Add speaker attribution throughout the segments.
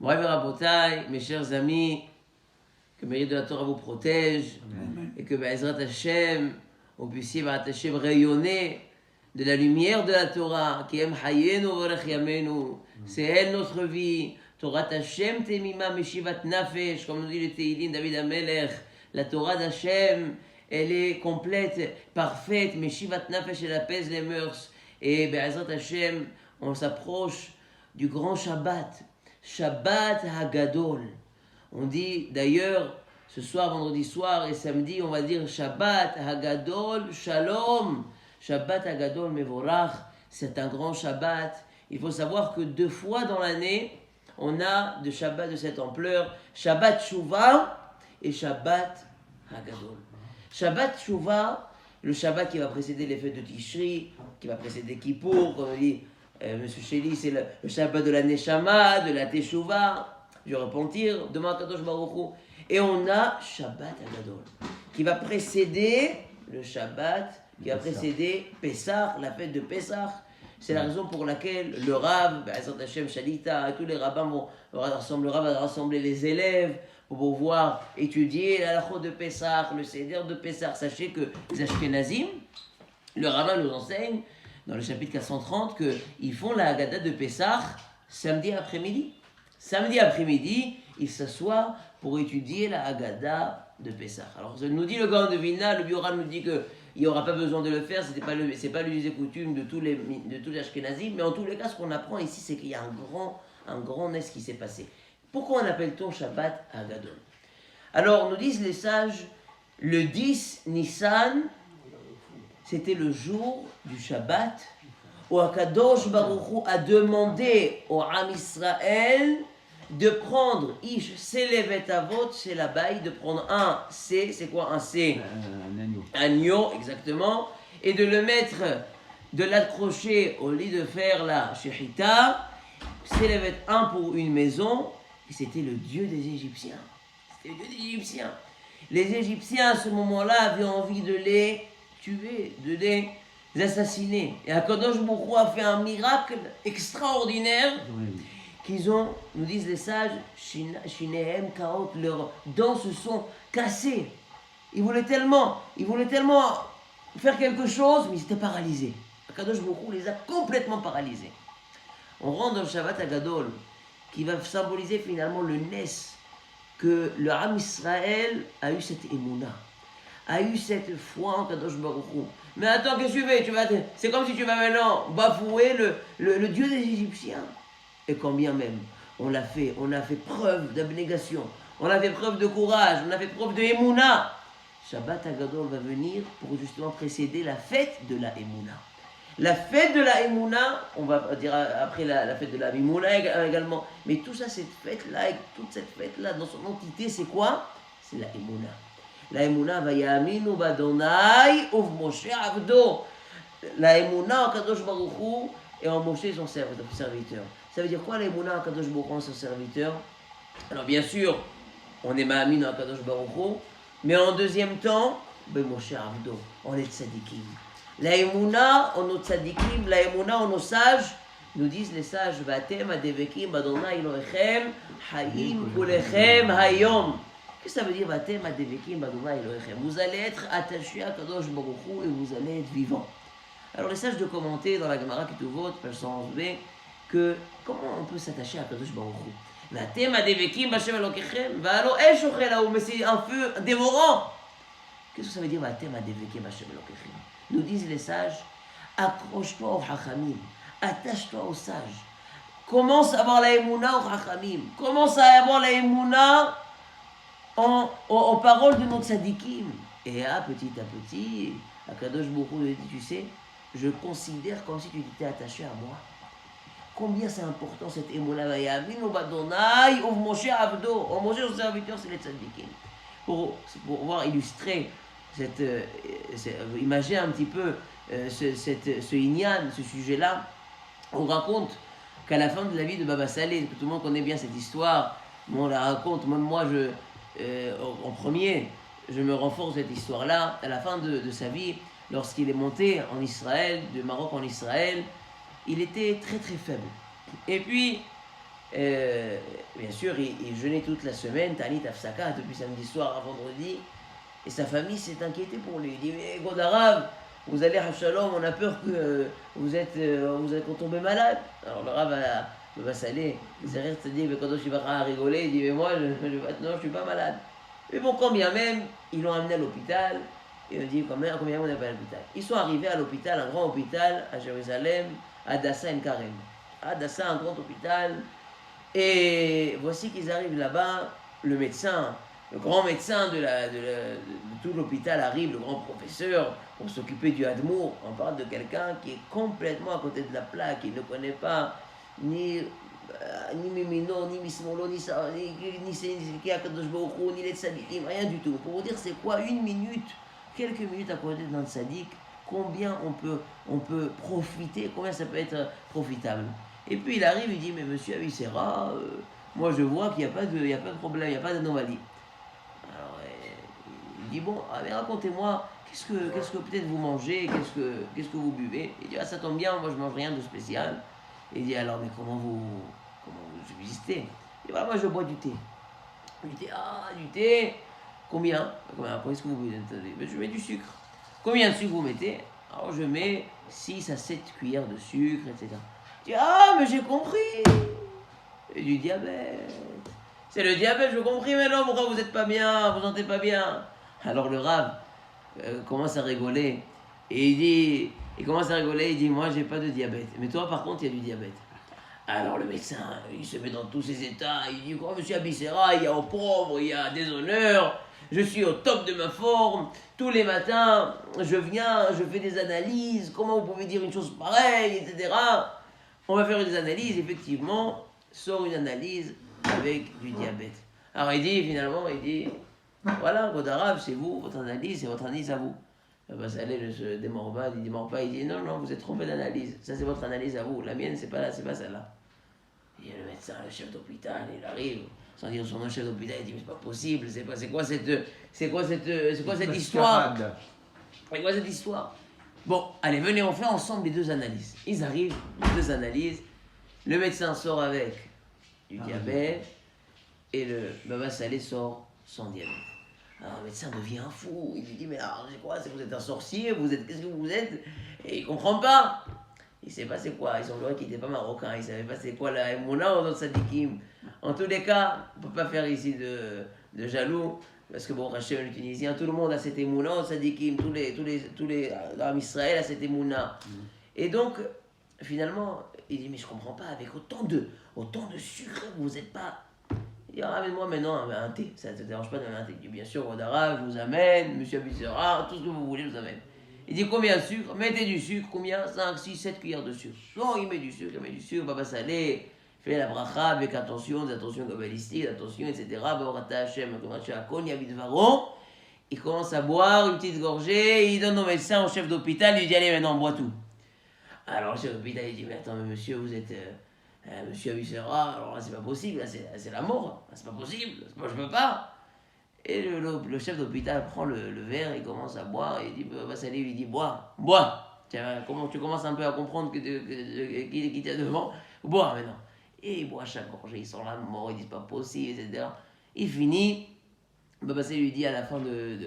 Speaker 1: Moraï Rabotai, mes chers amis, que le mérite de la Torah vous protège.
Speaker 2: Amen.
Speaker 1: Et que Be'ezrat Hashem, on puisse Be'ezrat Hashem rayonner de la lumière de la Torah, qui aime Hayenu Orech Yamenu. C'est elle notre vie. Torah Hashem Temima Meshivat Nafesh, comme nous dit le Teilim David Amelech. La Torah d'Hashem, elle est complète, parfaite. Meshivat Nafesh, elle apaise les mœurs. Et Be'ezrat Hashem, on s'approche du grand Shabbat. Shabbat Hagadol. On dit d'ailleurs, ce soir, vendredi soir et samedi, on va dire Shabbat Hagadol Shalom. Shabbat Hagadol Mevorach, c'est un grand Shabbat. Il faut savoir que 2 fois dans l'année, on a de Shabbat de cette ampleur, Shabbat Shuvah et Shabbat Hagadol. Shabbat Shuvah, le Shabbat qui va précéder les fêtes de Tishri, qui va précéder Kippour, comme on dit, Monsieur Sheli, c'est le Shabbat de la Neshama, de la Teshuvah, du repentir, demain Kadosh Baruch Hu. Et on a Shabbat Hagadol, qui va précéder le Shabbat, qui va précéder Pessah, la fête de Pessah. C'est la raison pour laquelle le Rav, Be'ezrat Hashem Shalita, tous les rabbins le Rav va rassembler les élèves pour pouvoir étudier la halachot de Pessah, le Seder de Pessah. Sachez que les Ashkenazim, le rabbin nous enseigne dans le chapitre 430 qu'ils font la Haggadah de Pessah samedi après-midi. Samedi après-midi, ils s'assoient pour étudier la Haggadah de Pessah. Alors, nous dit le Gaon de Vilna, le Bioran nous dit qu'il n'y aura pas besoin de le faire, ce n'est pas l'usage et coutume de tous les Ashkenazim, mais en tous les cas, ce qu'on apprend ici, c'est qu'il y a un grand nez qui s'est passé. Pourquoi en appelle-t-on Shabbat Hagadol? Alors, nous disent les sages, le 10 Nissan, c'était le jour du Shabbat où Akadosh Baruch Hu a demandé au Am Israël de prendre Ish Selevet Avot, c'est la baille, de prendre un C, c'est quoi un C?
Speaker 2: Un agneau.
Speaker 1: Agneau, exactement, et de le mettre, de l'accrocher au lit de fer, la Shechita, Selevet un pour une maison, et c'était le dieu des Égyptiens. C'était le dieu des Égyptiens. Les Égyptiens, à ce moment-là, avaient envie de les tuer, de les assassiner. Et Akadosh Baruch Hu a fait un miracle extraordinaire qu'ils ont, nous disent les sages, Shinehem Kaot, leurs dents se sont cassées. Ils voulaient tellement faire quelque chose, mais ils étaient paralysés. Akadosh Baruch Hu les a complètement paralysés. On rentre dans le Shabbat Hagadol, qui va symboliser finalement le Nes, que le Am Israël a eu cette émouna, a eu cette foi en Kadosh Baruch Hu. Mais attends, qu'est-ce que tu fais? C'est comme si tu vas maintenant bafouer le Dieu des Égyptiens. Et quand bien même, on a fait preuve d'abnégation, on a fait preuve de courage, on a fait preuve de émouna. Shabbat Hagadol va venir pour justement précéder la fête de la émouna. La fête de la émouna, on va dire après la fête de la émouna également, mais tout ça, toute cette fête-là, dans son entité, c'est quoi? C'est la émouna. La émouna va yaminu badonai uv Moshe avdo. La émouna en Kadosh Baruch Hu et en Moshe son serviteur. Ça veut dire quoi la émouna en Kadosh Baruch Hu son serviteur? Alors bien sûr, on est ma'amin en Kadosh Baruch Hu, mais en deuxième temps, ben Moshe avdo, on est tzadikim. La émouna en nos tzadikim, la émouna en nos sages, nous disent les sages, Vatem adevekim badonai Elohechem hayim kulechem hayom. Qu'est-ce que ça veut dire, Vatem adevekim badonai Elohechem? Vous allez être attachés à Kadosh Baruch Hu et vous allez être vivants. Alors les sages de commenter dans la Gemara Ketuvot, page 111b, que comment on peut s'attacher à Kadosh Baruch Hu? Vatem adevekim b'Hashem Elokechem va'alo esh ochelaou, mais c'est un feu dévorant. Qu'est-ce que ça veut dire, Vatem adevekim b'Hashem Elokechem? Nous disent les sages, accroche-toi aux Chachamim, attache-toi aux sages. Commence à avoir la émouna aux Chachamim, commence à avoir la émouna aux paroles de nos tzadikim. Et petit à petit, Akadosh Baruch Hu dit, tu sais, je considère comme si tu étais attaché à moi. Combien c'est important cette émouna? Vayaminu badonai uv Moshe avdo. En Moshe, son serviteur, c'est les tzadikim. Pour pouvoir illustrer imaginer un petit peu ce inyan, ce sujet-là, on raconte qu'à la fin de la vie de Baba Saleh, que tout le monde connaît bien cette histoire, mais on la raconte, même moi, en premier, je me renforce cette histoire-là, à la fin de sa vie, lorsqu'il est monté en Israël, de Maroc en Israël, il était très très faible. Et puis, Bien sûr, il jeûnait toute la semaine, Tanit Afsaka, depuis samedi soir à vendredi. Et sa famille s'est inquiétée pour lui. Il dit, mais Godarav, vous allez à Shalom, on a peur que vous êtes tombé malade. Alors le Rav va s'aller. Zérir se dit, mais quand je suis à rigoler, il dit, mais moi, non, je suis pas malade. Mais bon, quand bien même, ils l'ont amené à l'hôpital. Et on dit, combien on est à l'hôpital. Ils sont arrivés à l'hôpital, un grand hôpital à Jérusalem, Adassa en Karem. Adassa, un grand hôpital. Et voici qu'ils arrivent là-bas, le médecin, le grand médecin de tout l'hôpital arrive, le grand professeur, pour s'occuper du Hadmour. On parle de quelqu'un qui est complètement à côté de la plaque, il ne connaît pas ni Mimino, ni Mismolo, ni Akadosh Baruch Hu, ni les tzadikim, rien du tout. Pour vous dire, c'est quoi une minute, quelques minutes à côté d'un tzadik, combien on peut profiter, combien ça peut être profitable. Et puis il arrive, il dit, mais monsieur Avicera, moi je vois qu'il n'y a pas de problème, il n'y a pas d'anomalie. Alors il dit, bon, mais racontez-moi, qu'est-ce que peut-être vous mangez, qu'est-ce que vous buvez. Il dit, ah ça tombe bien, moi je mange rien de spécial. Il dit, alors mais comment vous subsistez. Il dit, bah, moi je bois du thé. Du thé, combien est-ce que vous buvez? Je mets du sucre. Combien de sucre vous mettez? Alors je mets 6 à 7 cuillères de sucre, etc. Il dit, ah, mais j'ai compris. Et du diabète. C'est le diabète, je compris, mais non, pourquoi vous n'êtes pas bien, vous sentez pas bien? Alors le Rav commence à rigoler. Et il commence à rigoler, il dit, moi j'ai pas de diabète. Mais toi par contre, il y a du diabète. Alors le médecin, il se met dans tous ses états, il dit, oh, monsieur Abissera, il y a au pauvre, il y a des honneurs, je suis au top de ma forme, tous les matins, je viens, je fais des analyses, comment vous pouvez dire une chose pareille, etc. On va faire des analyses, effectivement, sort une analyse avec du diabète. Alors il dit, finalement, voilà, Godarav, c'est vous, votre analyse, c'est votre analyse à vous. Ça allait, ne se démord pas, il dit, non, vous êtes trompé d'analyse, ça c'est votre analyse à vous, la mienne, c'est pas celle-là. Et le médecin, le chef d'hôpital, il arrive, sans dire son nom, chef d'hôpital, il dit, mais c'est pas possible, c'est quoi cette histoire? C'est quoi cette histoire? Bon, allez, venez, on fait ensemble les deux analyses. Ils arrivent, les deux analyses, le médecin sort avec du diabète, et le Baba Salé sort sans diabète. Alors le médecin devient fou, il lui dit, mais alors, c'est quoi, vous êtes un sorcier, qu'est-ce que vous êtes? Et il comprend pas. Il sait pas c'est quoi, il semblerait qu'il n'était pas marocain, il savait pas c'est quoi la Emouna ou notre sadikim. En tous les cas, on ne peut pas faire ici de jaloux, parce que bon, Rachel, le Tunisien, tout le monde a cette Emouna, sadikim, tous les dans Israël a cette Emouna. Et donc, finalement, il dit, mais je comprends pas, avec autant de sucre, vous n'êtes pas... Il dit, ramène-moi maintenant un thé, ça ne te dérange pas de un thé. Il dit, bien sûr, Rodara, je vous amène, monsieur Abissera, tout ce que vous voulez, je vous amène. Il dit, combien de sucre? Mettez du sucre, combien? 5, 6, 7 cuillères de sucre. Non, il met du sucre, Baba Salé, fait la bracha avec attention, des attentions kabbalistiques, attention, etc. Baorata Hashem, il commence à boire une petite gorgée, il donne au médecin, au chef d'hôpital, il dit, allez, maintenant, bois tout. Alors le chef d'hôpital, il dit, mais attends, mais monsieur, vous êtes... monsieur Avicera, alors là c'est pas possible, là c'est la mort, là, c'est pas possible, je peux pas. Et le chef d'hôpital prend le verre, il commence à boire, et il dit, Vassalé lui dit, bois. Tiens, tu commences un peu à comprendre qui t'a devant, bois maintenant. Et il boit chaque gorgée, il sent la mort, il dit, c'est pas possible, etc. Il finit, Vassalé lui dit à la fin de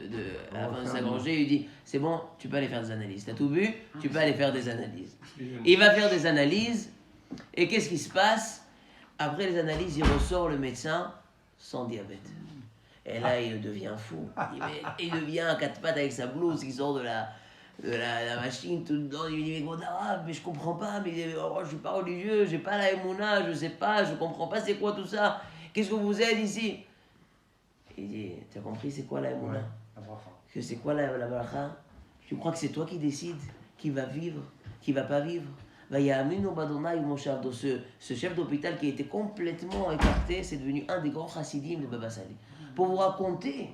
Speaker 1: sa gorgée, il lui dit, c'est bon, tu peux aller faire des analyses, t'as tout bu, tu peux aller faire des analyses. Il va faire des analyses. Et qu'est-ce qui se passe? Après les analyses, il ressort le médecin sans diabète. Et là, il devient fou. Il devient à quatre pattes avec sa blouse, il sort de la machine tout dedans. Il lui dit, mais Godarav, mais je comprends pas, mais je suis pas religieux, j'ai pas la Emouna, je sais pas, je comprends pas c'est quoi tout ça. Qu'est-ce que vous êtes ici? Il dit, tu as compris c'est quoi la Emouna? Que c'est quoi la bracha? Tu crois que c'est toi qui décides qui va vivre, qui va pas vivre? Ce chef d'hôpital qui était complètement écarté, c'est devenu un des grands chassidim de Baba Salé. Pour vous raconter,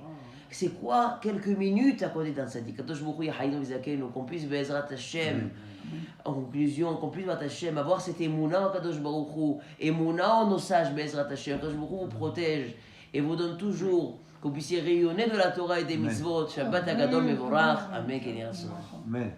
Speaker 1: c'est quoi quelques minutes à côté d'un sadiq. Qu'on puisse Bezrat Hashem, en conclusion, qu'on puisse Bezrat Hashem avoir cette émouna, Kadosh Baruch Hu, émouna en osage Bezrat Hashem, Kadosh Baruch Hu vous protège et vous donne toujours, que vous puissiez rayonner de la Torah et des mitzvot. Shabbat Agadol Mevorach. Amen. Amen.